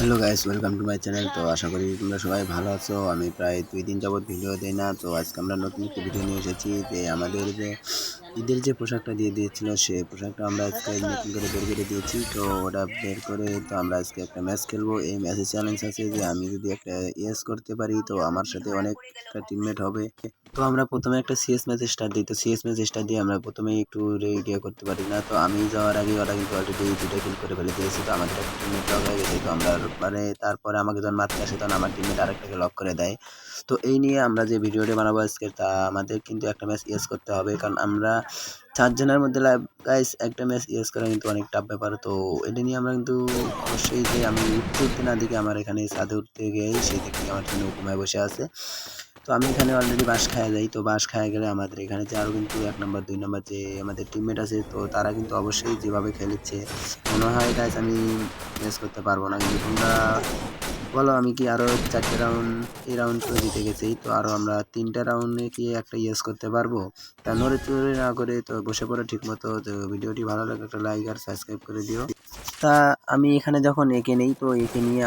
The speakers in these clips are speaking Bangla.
Hello guys, welcome to my channel. তো আশা করি তোমরা সবাই ভালো আছো। আমি প্রায় 2 দিন যাবৎ ভিডিও দিই না। তো আজকে আমরা নতুন একটি ভিডিও নিয়ে এসেছি। যে আমাদের যে ঈদের যে পোশাকটা দিয়ে দিয়েছিল, সেই পোশাকটা আমরা আজকে নতুন করে বের করে দিয়েছি। তো ওটা বের করে তো আমরা আজকে একটা ম্যাচ খেলবো। এই ম্যাচে চ্যালেঞ্জ আছে যে আমি যদি একটা ইয়েস করতে পারি তো আমার সাথে অনেকটা টিমমেট হবে। তো আমরা প্রথমে একটা সিএস ম্যাচ স্টার্ট দিই। তো সিএস ম্যাচ স্টার্ট দিয়ে আমরা প্রথমেই একটু ইয়ে করতে পারি না। তো আমি যাওয়ার আগে ওরা কিন্তু অলরেডি 2টা কিল করে ফেলে দিয়েছে। তো আমাদের একটা টিমমেট লক হয়ে গেছে। তো আমরা মানে তারপরে আমাকে যখন মারতে আসে তখন আমার টিমমেট আরেকটাকে লক করে দেয়। তো এই নিয়ে আমরা যে ভিডিওটি বানাবো আজকে, তা আমাদের কিন্তু একটা ম্যাচ ইয়েস করতে হবে। কারণ আমরা 4 জনের মধ্যে গাইস একটা ম্যাচ ইয়েস করা কিন্তু অনেক টাফ ব্যাপার। তো এটা নিয়ে আমরা কিন্তু অবশ্যই যে আমি উঠতে উঠতে না দেখি আমার এখানে ছাদে উঠতে গিয়েই সেই দিক থেকে আমার জন্য ঘুমায় বসে আছে। তো আমি এখানে অলরেডি বাঁশ খাওয়া যাই। তো বাঁশ খাওয়া গেলে আমাদের এখানে যে আরও কিন্তু 1 নম্বর 2 নম্বর যে আমাদের টিমমেট আছে, তো তারা কিন্তু অবশ্যই যেভাবে খেলেছে মনে হয় গাইস আমি ম্যাচ করতে পারবো না। কিন্তু তোমরা বলো আমি কি আরও 4টে রাউন্ড, এই রাউন্ড তো জিতে গেছি। তো আরও আমরা 3টা রাউন্ডে কি একটা ইয়েস করতে পারবো? তা নড়ে চড়ে না করে তো বসে পড়ো ঠিক মতো। তো ভিডিওটি ভালো লাগে একটা লাইক আর সাবস্ক্রাইব করে দিও। তা আমি এখানে যখন একে নেই, তো একে নিয়ে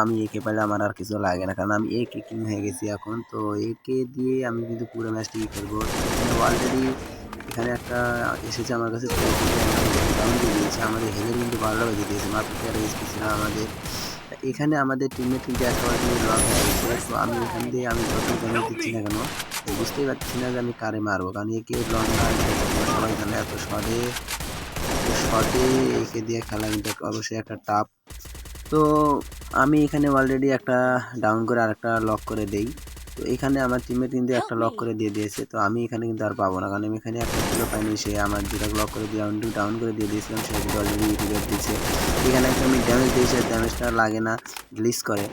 আমি একে পেলে আমার আর কিছু লাগে না, কারণ আমি একে কিং হয়ে গেছি এখন। তো একে দিয়ে আমি কিন্তু পুরো ম্যাচটি খেলবো। তো এখানে অলরেডি এখানে একটা এসেছে আমার কাছে। তো এখানে ডাউন দিয়ে দিয়েছে, আমাদের হেলের কিন্তু 12টা বেজে দিয়েছে, মাত্র 13 এসপি ছিল আমাদের। এখানে আমাদের টিমমেট কিন্তু একেবারে লক হয়ে গেছে। তো আমি এখান দিয়ে আমি যত ড্যামেজ দিচ্ছি না কেন, তো বুঝতেই পারছি না যে আমি কারে মারবো, কারণ একে লং মার সবাই জানে এত শটে একে দিয়ে খেলা কিন্তু অবশ্যই একটা টাফ। তো আমি এখানে অলরেডি একটা ডাউন করে আরেকটা লক করে দেই। তো এখানে আমার টিমমেট কিন্তু একটা লক করে দিয়ে দিয়েছে। তো আমি এখানে কিন্তু আর পাবো না, কারণ আমি এখানে একটা কিলো পাইনি। সে আমার যেটা লক করে দিয়ে ডাউন করে দিয়ে দিয়েছিলাম, সে কিন্তু অলরেডি রিভাইভ দিয়েছে। এখানে একটা আমি ড্যামেজ দিয়েছি, ড্যামেজটা লাগে না, গ্লিচ করে।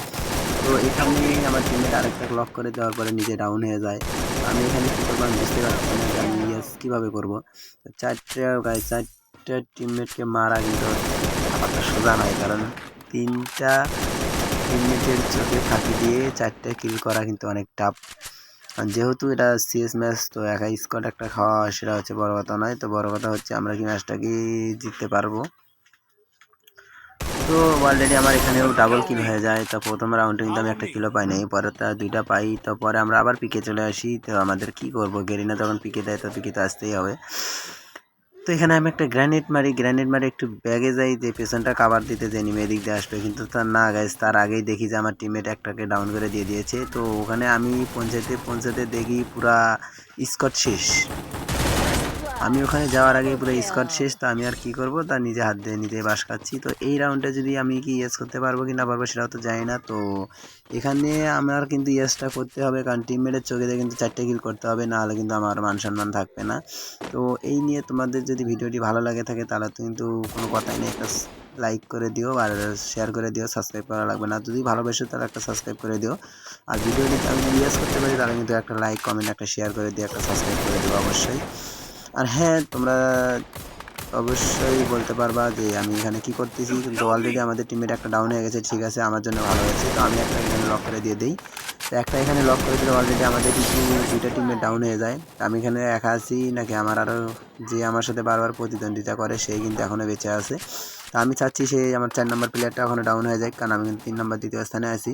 তো এখানে আমার টিমমেট আরেকটা লক করে দেওয়ার পরে নিজে ডাউন হয়ে যায়। আমি এখানে কী করবো আমি বুঝতে পারছি না যে আমি ইয়েস কীভাবে করবো। চারটা টিমমেটকে মারা কিন্তু ব্যাপারটা সোজা নয়, কারণ 3টা টিমমেটের চোখে ফাঁকি দিয়ে 4টে কিল করা কিন্তু অনেক টাফ। আর যেহেতু এটা সিএস ম্যাচ, তো একা স্কোয়াড একটা খাওয়া সেটা হচ্ছে বড় কথা নয়। তো বড় কথা হচ্ছে আমরা কি ম্যাচটা কি জিততে পারবো। তো অলরেডি আমার এখানেও ডাবল কিল হয়ে যায়। তো প্রথম রাউন্ডে কিন্তু আমি একটা কিলো পাই নাই, পরে তার 2টা পাই। তো পরে আমরা আবার পিকে চলে আসি। তো আমাদের কি করব, গেরিনা যখন পিকে দেয় তো পিকে তো আসতেই হবে। তো এখানে আমি একটা গ্র্যানেড মারি একটু ব্যাগে যাই যে পেছনটা কাভার দিতে, যে এনিমি এদিক দিয়ে আসবে, কিন্তু তার না গাইস, তার আগেই দেখি যে আমার টিমমেট একটাকে ডাউন করে দিয়ে দিয়েছে। তো ওখানে আমি পৌঁছাতে দেখি পুরা স্কট শেষ। আমি ওখানে যাওয়ার আগে পুরো স্কোয়াড শেষ। তো আমি আর কি করব, তা নিজে হাত দিয়ে নিজে বাস খাচ্ছি। তো এই রাউন্ডে যদি আমি কি ইয়েস করতে পারবো কি না পারবো সেটাও তো জানি না। তো এখানে আমার কিন্তু ইয়েসটা করতে হবে, কারণ টিমমেটের চোখে দিয়ে কিন্তু 4টে কিল করতে হবে, না হলে কিন্তু আমার মান সম্মান থাকবে না। তো এই নিয়ে তোমাদের যদি ভিডিওটি ভালো লাগে থাকে তাহলে তো কিন্তু কোনো কথাই নেই, একটা লাইক করে দিও আর শেয়ার করে দিও, সাবস্ক্রাইব করা লাগবে না। যদি ভালোবাসো তাহলে একটা সাবস্ক্রাইব করে দিও। আর ভিডিওটি আমি যদি ইয়েস করতে পারি তাহলে কিন্তু একটা লাইক কমেন্ট একটা শেয়ার করে দিও, একটা সাবস্ক্রাইব করে দিও অবশ্যই। আর হ্যাঁ, তোমরা অবশ্যই বলতে পারবা যে আমি এখানে কি করতেছি, কিন্তু অলরেডি আমাদের টিমের একটা ডাউন হয়ে গেছে। ঠিক আছে, আমার জন্য ভালো হয়েছে। তো আমি একটা এখানে লক করে দিয়ে দিই। তো একটা এখানে লক করে দিলে অলরেডি আমাদের কিন্তু 2টা টিমের ডাউন হয়ে যায়। আমি এখানে একা আছি নাকি আমার আরও যে আমার সাথে বারবার প্রতিদ্বন্দ্বিতা করে সেই কিন্তু এখনও বেঁচে আছে। তো আমি চাচ্ছি সেই আমার 4 নম্বর প্লেয়ারটা এখনও ডাউন হয়ে যায়, কারণ আমি কিন্তু 3 নম্বর 2য় স্থানে আছি।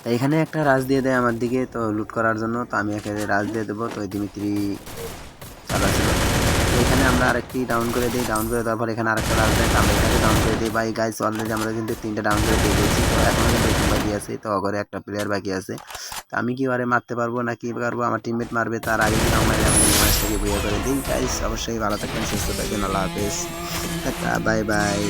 তো এখানে একটা রাজ দিয়ে দেয় আমার দিকে, তো লুট করার জন্য। তো আমি এখানে রাজ দিয়ে দেবো। তো দিমিত্রি চালাচ্ছিল। তো এখানে আমরা আরেকটি ডাউন করে দিই, ডাউন করে দেওয়ার পর এখানে আরেকটা রাজ দেয়, আমরা এখানে ডাউন করে দিই। বাই গাইস, অলরেডি আমরা কিন্তু 3টা ডাউন করে দিয়ে দিয়েছি। তো এখনও কিন্তু একটু বাকি আছে, তো অগরে একটা প্লেয়ার বাকি আছে। তো আমি কি ওরে মারতে পারবো না কি পারবো, আমার টিমমেট মারবে তার আগে কিন্তু আমরা ম্যাচটাকে বইয়া করে দিই। গাইস অবশ্যই ভালো থাকবেন, সুস্থ থাকবেন, আল্লাহ হাফেজ, টাটা, বাই বাই।